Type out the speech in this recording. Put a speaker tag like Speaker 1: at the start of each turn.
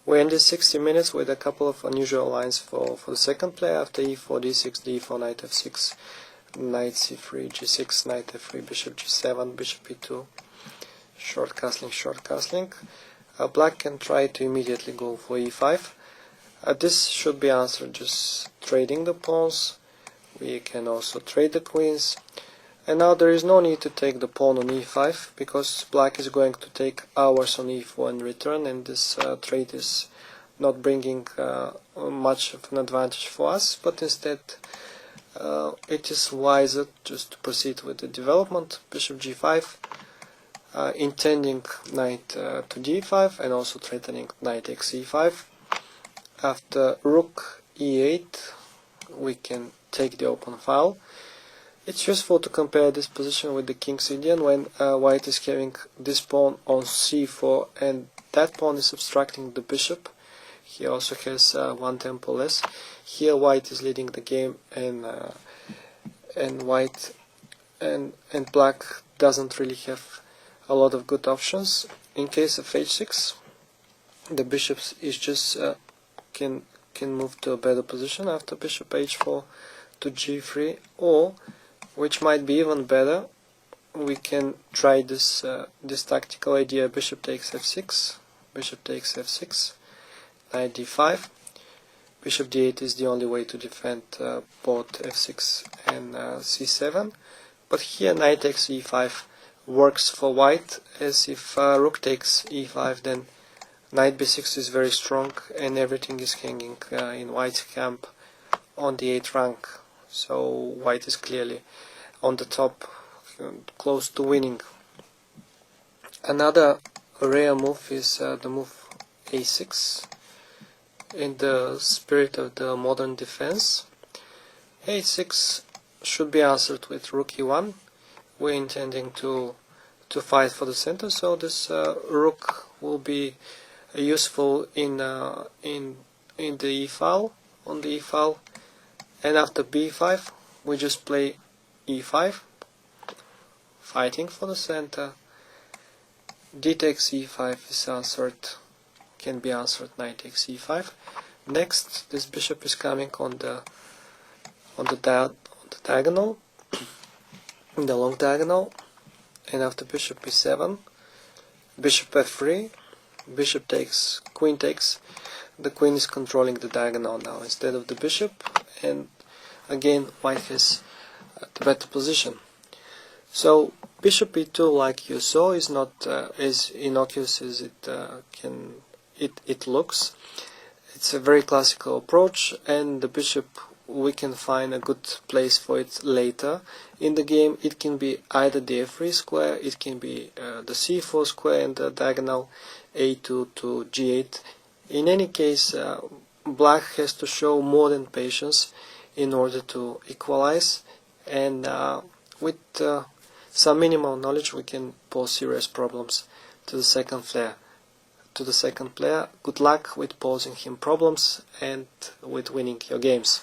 Speaker 1: We ended 60 minutes with a couple of unusual lines for the second player. After e4, d6, d4, knight f6, knight c3, g6, knight f3, bishop g7, bishop e2, short castling. Black can try to immediately go for e5. This should be answered just trading the pawns. We can also trade the queens. And now there is no need to take the pawn on e5, because black is going to take ours on e4 in return, and this trade is not bringing much of an advantage for us, but instead it is wiser just to proceed with the development. Bishop g5, intending knight to d5, and also threatening knight takes e5. After rook e8, we can take the open file. It's useful to compare this position with the king's Indian when white is having this pawn on c4 and that pawn is obstructing the bishop. He also has one tempo less. Here white is leading the game, and black doesn't really have a lot of good options. In case of h6, the bishop is just can move to a better position after bishop h4 to g3, or which might be even better, we can try this tactical idea: bishop takes f6, knight d5, bishop d8 is the only way to defend both f6 and c7. But here knight takes e5 works for white, as if rook takes e5, then knight b6 is very strong and everything is hanging in white's camp on the 8th rank. So white is clearly on the top, close to winning. Another rare move is the move a6 in the spirit of the modern defense. a6 should be answered with rook e1. We're intending to fight for the center, so this rook will be useful in the e file, on the e file. And after b5, we just play e5, fighting for the center. D takes e5 is answered, can be answered knight takes e5. Next, this bishop is coming on the diagonal, in the long diagonal, and after bishop e7, bishop f3, bishop takes, queen takes. The queen is controlling the diagonal now instead of the bishop, and again white has the better position. So bishop e2, like you saw, is not as innocuous as it looks. It's a very classical approach, and the bishop, we can find a good place for it later in the game. It can be either the f3 square, it can be the c4 square and the diagonal a2 to g8. In any case, black has to show more than patience in order to equalize, and with some minimal knowledge we can pose serious problems to the second player. Good luck with posing him problems and with winning your games.